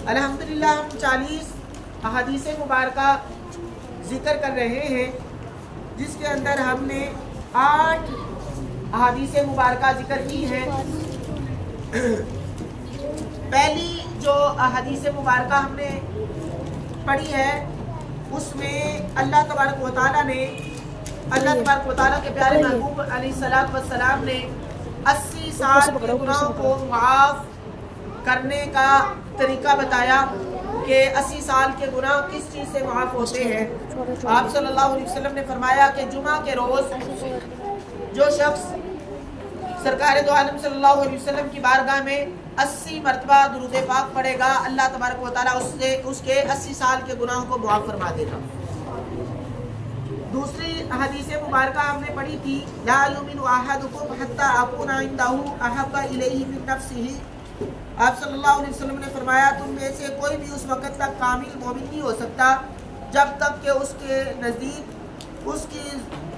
الحمدللہ ہم 40 احادیث مبارکہ ذکر کر رہے ہیں، جس کے اندر ہم نے 8 احادیث مبارکہ ذکر کی ہیں۔ پہلی جو احادیث مبارکہ ہم نے پڑھی ہے اس میں اللہ تبارک و تعالیٰ نے کے پیارے محبوب علیہ السلام نے 80 سال کے گناہوں کو معاف کرنے کا طریقہ بتایا کہ 80 سال کے گناہ کس چیز سے معاف ہوتے ہیں۔ آپ صلی اللہ علیہ وسلم نے فرمایا کہ جمعہ کے روز جو شخص سرکار دو عالم صلی اللہ علیہ وسلم کی بارگاہ میں 80 مرتبہ درود پاک پڑھے گا، اللہ تبارک و تعالیٰ اس کے 80 سال کے گناہوں کو معاف فرما دے گا۔ دوسری حدیث مبارکہ ہم نے پڑھی تھی، لا یؤمن احدکم حتی اکون عندہ احب الیہ من نفسہ۔ آپ صلی اللہ علیہ وسلم نے فرمایا تم میں سے کوئی بھی اس وقت تک کامل مومن نہیں ہو سکتا جب تک کہ اس کے نزدیک اس کی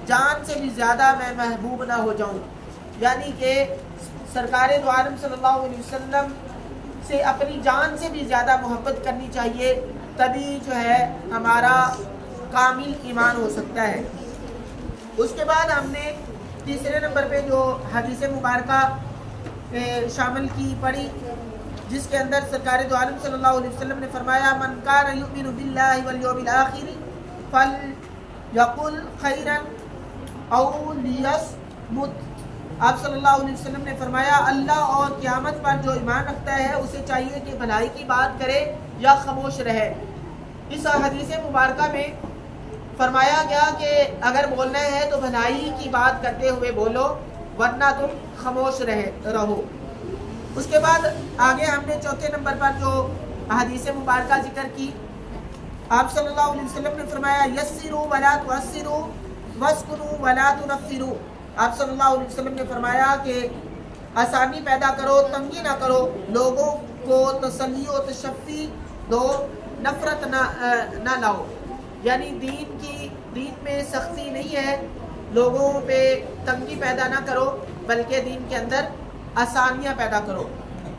جان سے بھی زیادہ میں محبوب نہ ہو جاؤں، یعنی کہ سرکار دو عالم صلی اللہ علیہ وسلم سے اپنی جان سے بھی زیادہ محبت کرنی چاہیے، تبھی جو ہے ہمارا کامل ایمان ہو سکتا ہے۔ اس کے بعد ہم نے تیسرے نمبر پہ جو حدیث مبارکہ شامل کی پڑھی، جس کے اندر سرکار دو عالم صلی اللہ علیہ وسلم نے فرمایا من کان یؤمن باللہ والیوم الآخر فلیقل خیرا او لیصمت۔ آپ صلی اللہ علیہ وسلم نے فرمایا اللہ اور قیامت پر جو ایمان رکھتا ہے اسے چاہیے کہ بھلائی کی بات کرے یا خاموش رہے۔ اس حدیث مبارکہ میں فرمایا گیا کہ اگر بولنا ہے تو بھلائی کی بات کرتے ہوئے بولو، ورنہ تم خاموش رہو۔ اس کے بعد آگے ہم نے چوتھے نمبر پر جو احادیث مبارکہ ذکر کی، آپ صلی اللہ علیہ وسلم نے فرمایا یسروا ولا تعسروا واسکنوا ولا تنفروا۔ آپ صلی اللہ علیہ وسلم نے فرمایا کہ آسانی پیدا کرو، تنگی نہ کرو، لوگوں کو تسلی و تشفی دو، نفرت نہ لاؤ، یعنی دین میں سختی نہیں ہے، لوگوں پہ تنگی پیدا نہ کرو بلکہ دین کے اندر آسانیاں پیدا کرو۔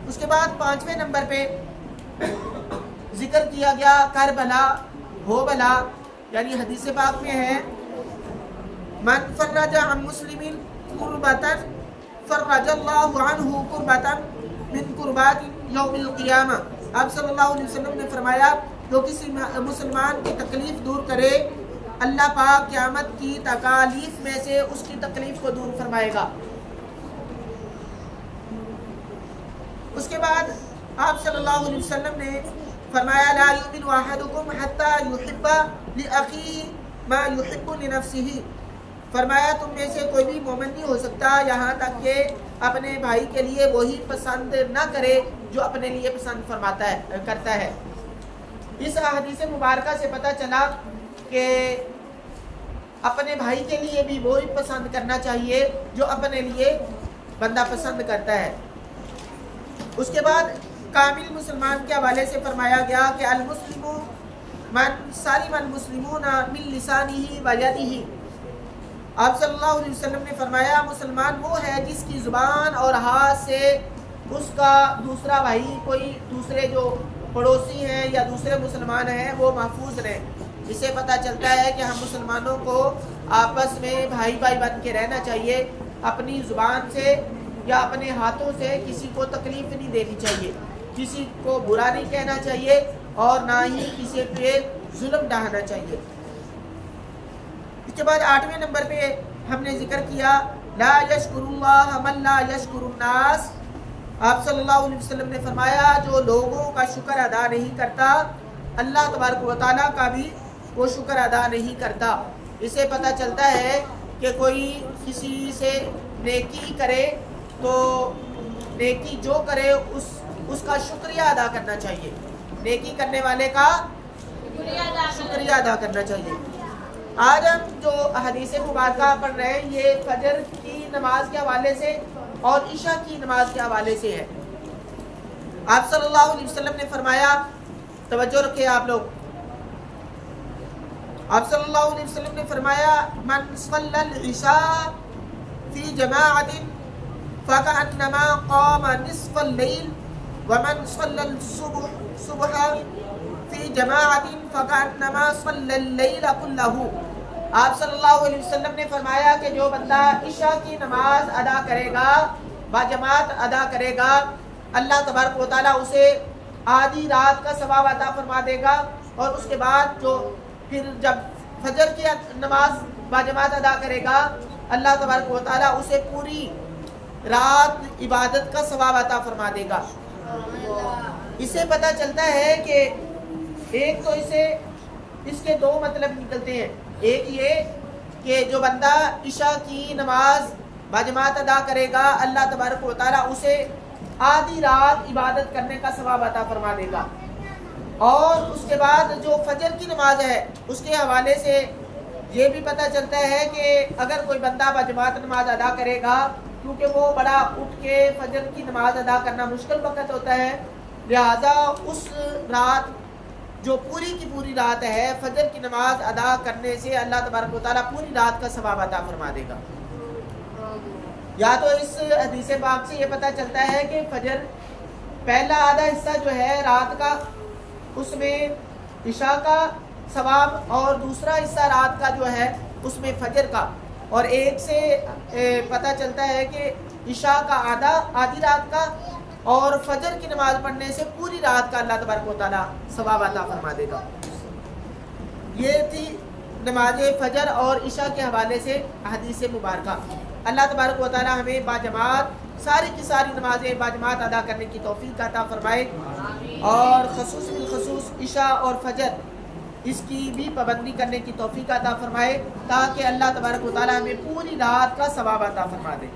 اس کے بعد 5ویں نمبر پہ ذکر کیا گیا کر بلا ہو بلا، یعنی حدیث پاک میں ہے من فرج عن مسلم کربتا فرج اللہ عنہ کربتا من کربات یوم القیامہ۔ آپ صلی اللہ علیہ وسلم نے فرمایا جو کسی مسلمان کی تکلیف دور کرے اللہ پاک قیامت کی تکالیف میں سے اس کی تکلیف کو دور فرمائے گا۔ اس کے بعد آپ صلی اللہ علیہ وسلم نے فرمایا لا یؤمن احدکم حتی یحب لاخیہ ما یحب لنفسہ۔ فرمایا تم میں سے کوئی بھی مومن نہیں ہو سکتا یہاں تک کہ اپنے بھائی کے لیے وہی پسند نہ کرے جو اپنے لیے پسند کرتا ہے۔ اس حدیث مبارکہ سے پتہ چلا کہ اپنے بھائی کے لیے بھی وہی پسند کرنا چاہیے جو اپنے لیے بندہ پسند کرتا ہے۔ اس کے بعد کامل مسلمان کے حوالے سے فرمایا گیا کہ المسلم من سلم المسلمون من لسانہ و یدہ۔ آپ صلی اللہ علیہ وسلم نے فرمایا مسلمان وہ ہے جس کی زبان اور ہاتھ سے اس کا دوسرا بھائی، کوئی دوسرے جو پڑوسی ہیں یا دوسرے مسلمان ہیں وہ محفوظ رہیں۔ اس سے پتہ چلتا ہے کہ ہم مسلمانوں کو آپس میں بھائی بن کے رہنا چاہیے، اپنی زبان سے یا اپنے ہاتھوں سے کسی کو تکلیف نہیں دینی چاہیے، کسی کو برا نہیں کہنا چاہیے اور نہ ہی کسی پہ ظلم ڈھانا چاہیے۔ اس کے بعد 8ویں نمبر پہ ہم نے ذکر کیا لا یشکر اللہ من لا یشکر الناس۔ آپ صلی اللہ علیہ وسلم نے فرمایا جو لوگوں کا شکر ادا نہیں کرتا اللہ تبارک و تعالیٰ کا بھی وہ شکر ادا نہیں کرتا۔ اس سے پتہ چلتا ہے کہ کوئی کسی سے نیکی کرے تو نیکی جو کرے اس کا شکریہ ادا کرنا چاہیے، نیکی کرنے والے کا شکریہ ادا کرنا چاہیے۔ آج ہم جو حدیث مبارکہ پڑھ رہے ہیں یہ فجر کی نماز کے حوالے سے اور عشاء کی نماز کے حوالے سے ہے۔ آپ صلی اللہ علیہ وسلم نے فرمایا، توجہ رکھیں آپ لوگ، آپ صلی اللہ علیہ وسلم نے فرمایا من صلی العشاء فی جماعت فَكَأَنَّمَا قَامَ نِصْفَ اللَّيْلِ وَمَنْ صَلَّى الصُّبْحَ فِي جَمَاعَةٍ فَكَأَنَّمَا صَلَّى اللَّيْلَ كُلَّهُ۔ آپ صلی اللہ علیہ وسلم نے فرمایا کہ جو بندہ عشاء کی نماز ادا کرے گا، باجماعت ادا کرے گا، اللہ تبارک و تعالیٰ اسے آدھی رات کا ثواب عطا فرما دے گا، اور اس کے بعد جو پھر جب فجر کی نماز باجماعت ادا کرے گا، اللہ تبارک و تعالیٰ اسے پوری رات عبادت کا ثواب عطا فرما دے گا۔ اس سے پتہ چلتا ہے کہ ایک تو اس کے دو مطلب نکلتے ہیں۔ ایک یہ کہ جو بندہ عشاء کی نماز باجماعت ادا کرے گا، اللہ تبارک و تعالیٰ اسے آدھی رات عبادت کرنے کا ثواب عطا فرما دے گا۔ اور اس کے بعد جو فجر کی نماز ہے، اس کے حوالے سے یہ بھی پتہ چلتا ہے کہ اگر کوئی بندہ باجماعت نماز ادا کرے گا، کیونکہ وہ بڑا اٹھ کے فجر کی نماز ادا کرنا مشکل وقت ہوتا ہے، لہذا اس رات جو پوری کی پوری رات ہے، فجر کی نماز ادا کرنے سے اللہ تبارک و تعالیٰ پوری رات کا ثواب عطا فرما دے گا۔ یا تو اس حدیث پاک سے یہ پتہ چلتا ہے کہ فجر پہلا آدھا حصہ جو ہے رات کا، اس میں عشاء کا ثواب، اور دوسرا حصہ رات کا جو ہے اس میں فجر کا، اور ایک سے پتہ چلتا ہے کہ عشاء کا آدھی رات کا، اور فجر کی نماز پڑھنے سے پوری رات کا اللہ تبارک و تعالیٰ ثواب عطا فرما دے گا۔ یہ تھی نماز فجر اور عشاء کے حوالے سے حدیث مبارکہ۔ اللہ تبارک و تعالیٰ ہمیں باجماعت ساری کی ساری نمازیں باجماعت ادا کرنے کی توفیق عطا فرمائے، اور خصوص بالخصوص عشاء اور فجر اس کی بھی پابندی کرنے کی توفیق عطا فرمائے، تاکہ اللہ تبارک و تعالیٰ ہمیں پوری رات کا ثواب عطا فرما دے۔